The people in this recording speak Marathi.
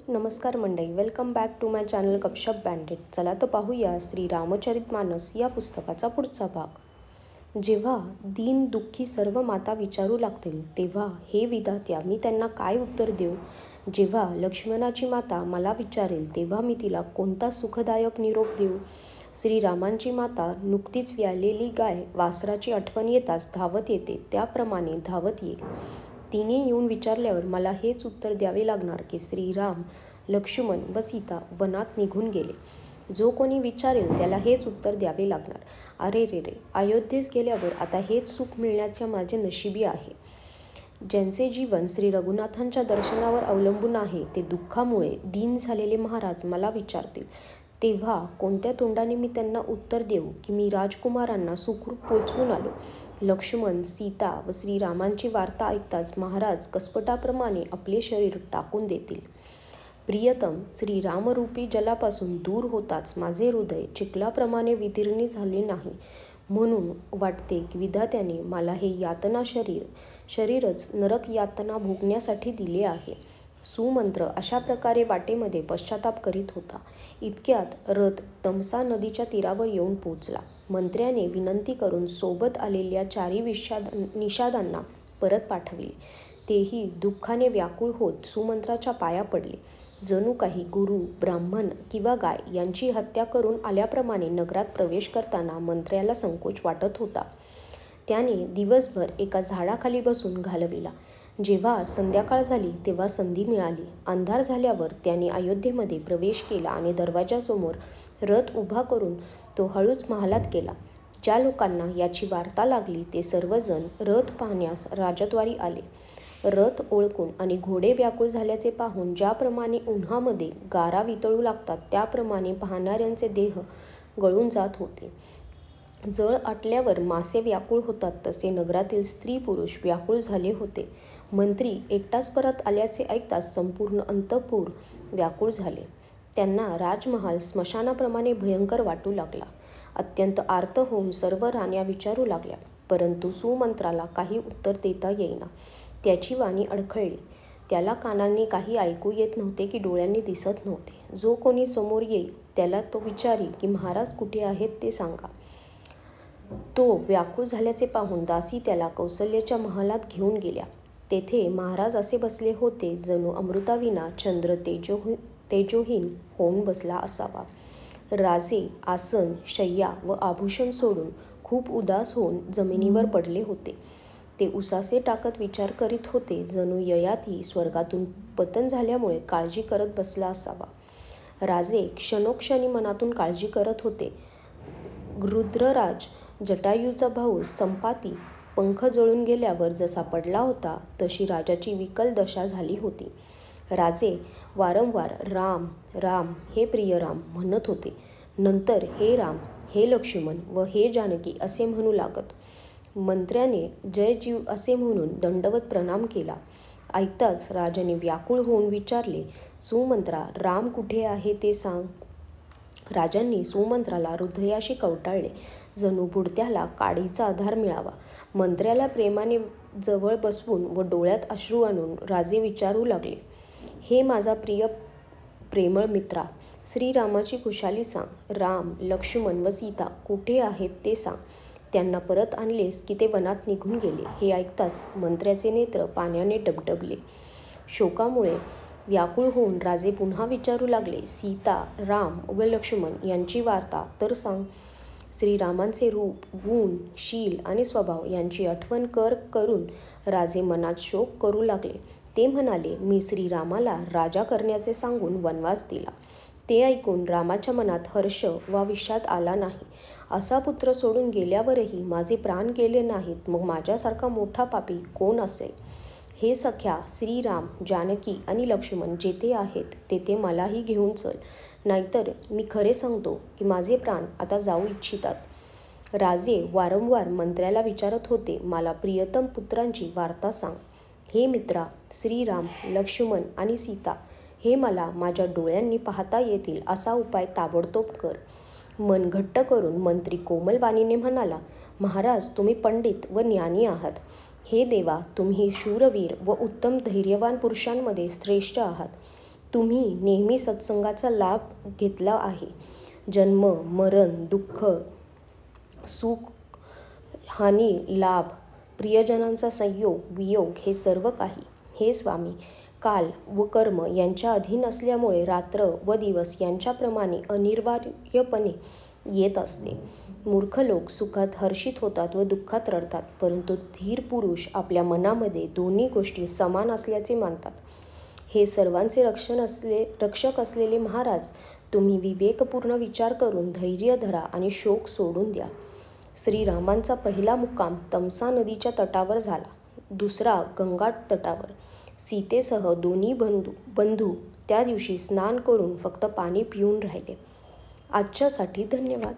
नमस्कार मंडळी, welcome back to my channel Gapshap बँडेड. चला तर पाहूया श्री रामचरितमानस या पुस्तकाचा पुढचा भाग. जेव्हा दीन दुःखी सर्व माता विचारू लागतील तेव्हा हे विधात्या मी त्यांना काय उत्तर देऊ? जेव्हा लक्ष्मणाची माता मला विचारेल तेव्हा मी तिला कोणता सुखदायक निरोप देऊ? श्रीरामांची माता नुकतीच व्यालेली गाय वासराची आठवण येताच धावत येते त्याप्रमाणे धावत येईल. तिने येऊन विचारल्यावर मला हेच उत्तर द्यावे लागणार की श्रीराम, लक्ष्मण व सीता वनात निघून गेले. जो कोणी विचारेल त्याला हेच उत्तर द्यावे लागणार. अरे रे रे, अयोध्येस गेल्यावर आता हेच सुख मिळण्याचे माझे नशिबी आहे. ज्यांचे जीवन श्री रघुनाथांच्या दर्शनावर अवलंबून आहे ते दुःखामुळे दीन झालेले महाराज मला विचारतील तेव्हा कोणत्या तोंडाने मी त्यांना उत्तर देऊ की मी राजकुमारांना सुखरूप पोचवून आलो? लक्ष्मण, सीता व श्रीरामांची वार्ता ऐकताच महाराज कसपटाप्रमाणे आपले शरीर टाकून देतील. प्रियतम, श्रीरामरूपी जलापासून दूर होताच माझे हृदय चिखलाप्रमाणे विदीर्ण झाले नाही. म्हणून वाटते की विधात्याने मला हे यातना शरीरच नरक यातना भोगण्यासाठी दिले आहे. सुमंत्र अशा प्रकारे वाटेमध्ये पश्चाताप करीत होता. इतक्यात रथ तमसा नदीच्या तीरावर येऊन पोचला. मंत्र्याने विनंती करून सोबत आलेल्या 4 निषादांना परत पाठविले. तेही दुःखाने व्याकुळ होत सुमंत्राच्या पाया पडले. जणू काही गुरु, ब्राह्मण किंवा गाय यांची हत्या करून आल्याप्रमाणे नगरात प्रवेश करताना मंत्र्याला संकोच वाटत होता. त्याने दिवसभर एका झाडाखाली बसून घालविला. जेव्हा संध्याकाळ झाली तेव्हा संधी मिळाली. अंधार झाल्यावर त्याने अयोध्येमध्ये प्रवेश केला आणि दरवाजासमोर रथ उभा करून तो हळूच महालात गेला. ज्या लोकांना याची वार्ता लागली ते सर्वजण रथ पाहण्यास राजद्वारी आले. रथ ओळखून आणि घोडे व्याकुळ झाल्याचे पाहून ज्याप्रमाणे उन्हामध्ये गारा वितळू लागतात त्याप्रमाणे पाहणाऱ्यांचे देह गळून जात होते. जळ आटल्यावर मासे व्याकुळ होतात तसे नगरातील स्त्री पुरुष व्याकुळ झाले होते. मंत्री एकटाच परत आल्याचे ऐकताच संपूर्ण अंतःपुर व्याकुळ झाले. त्यांना राजमहाल स्मशानाप्रमाणे भयंकर वाटू लागला. अत्यंत आर्त होऊन सर्व राण्या विचारू लागल्या, परंतु सुमंत्राला काही उत्तर देता येईना. त्याची वाणी अडखळली. त्याला कानांनी काही ऐकू येत नव्हते की डोळ्यांनी दिसत नव्हते. जो कोणी समोर येईल त्याला तो विचारी की महाराज कुठे आहेत ते सांगा. तो व्याकुळ झाल्याचे पाहून दासी त्याला कौसल्याच्या महालात घेऊन गेल्या. तेथे महाराज असे बसले होते जणू अमृताविना चंद्र तेजोहीन होऊन बसला असावा. राजे आसन, शय्या व आभूषण सोडून खूप उदास होऊन जमिनीवर पडले होते. ते उसासे टाकत विचार करीत होते जणू ययाती स्वर्गातून पतन झाल्यामुळे काळजी करत बसला असावा. राजे क्षणोक्षणी मनातून काळजी करत होते. रुद्रराज जटायूचा भाऊ संपाती पंख जळून गेल्यावर जसा पडला होता तशी राजाची विकल दशा झाली होती. राजे वारंवार राम राम हे प्रियराम म्हणत होते. नंतर हे राम, हे लक्ष्मण व हे जानकी असे म्हणू लागत. मंत्र्याने जय जीव असे म्हणून दंडवत प्रणाम केला. ऐकताच राजाने व्याकुळ होऊन विचारले, सुमंत्रा, राम कुठे आहे ते सांग. राजांनी सुमंत्राला हृदयाशी कवटाळले. जणू बुडत्याला काडीचा आधार मिळावा. मंत्र्याला प्रेमाने जवळ बसवून व डोळ्यात अश्रू आणून राजे विचारू लागले, हे माझा प्रेमळ मित्रा, श्रीरामाची कुशाली सांग. राम, लक्ष्मण व सीता कुठे आहेत ते सांग. त्यांना परत आणलेस की ते वनात निघून गेले? हे ऐकताच मंत्र्याचे नेत्र पाण्याने डबडबले. शोकामुळे व्याकुळ होऊन राजे पुन्हा विचारू लागले, सीता, राम व लक्ष्मण यांची वार्ता तर सांग. श्रीरामांचे रूप, गुण, शील आणि स्वभाव यांची आठवण करून राजे मनात शोक करू लागले. ते म्हणाले, मी श्रीरामाला राजा करण्याचे सांगून वनवास दिला. ते ऐकून रामाच्या मनात हर्ष वा विषाद आला नाही. असा पुत्र सोडून गेल्यावरही माझे प्राण गेले नाहीत, मग माझ्यासारखा मोठा पापी कोण असेल? हे सख्या, श्रीराम, जानकी आणि लक्ष्मण जेथे आहेत तेथे मलाही घेऊन चल, नाहीतर मी खरे सांगतो की माझे प्राण आता जाऊ इच्छितात. राजे वारंवार मंत्र्याला विचारत होते, मला प्रियतम पुत्रांची वार्ता सांग. हे मित्रा, श्रीराम, लक्ष्मण आणि सीता हे मला माझ्या डोळ्यांनी पाहता येतील असा उपाय ताबडतोब कर. मन घट्ट करून मंत्री कोमल वाणीने म्हणाला, महाराज, तुम्ही पंडित व ज्ञानी आहात. हे देवा, तुम्ही शूरवीर व उत्तम धैर्यवान पुरुषांमध्ये श्रेष्ठ आहात. तुम्ही नेहमी सत्संगाचा लाभ घेतला आहे. जन्म, मरण, दुःख, सुख, हानी, लाभ, प्रियजनांचा संयोग, वियोग हे सर्व काही, हे स्वामी, काल व कर्म यांच्या अधीन असल्यामुळे रात्र व दिवस यांच्याप्रमाणे अनिवार्यपणे येत असते. मूर्ख लोक सुखात हर्षित होतात व दुःखात रडतात, परंतु धीर पुरुष आपल्या मनामध्ये दोन्ही गोष्टी समान असल्याचे मानतात. हे सर्वांचे रक्षक असलेले महाराज, तुम्ही विवेकपूर्ण विचार करून धैर्य धरा आणि शोक सोडून द्या. श्रीरामांचा पहिला मुक्काम तमसा नदीच्या तटावर झाला, दुसरा गंगा तटावर. सीतेसह दोन्ही बंधू त्या दिवशी स्नान करून फक्त पाणी पिऊन राहिले. आजच्यासाठी धन्यवाद.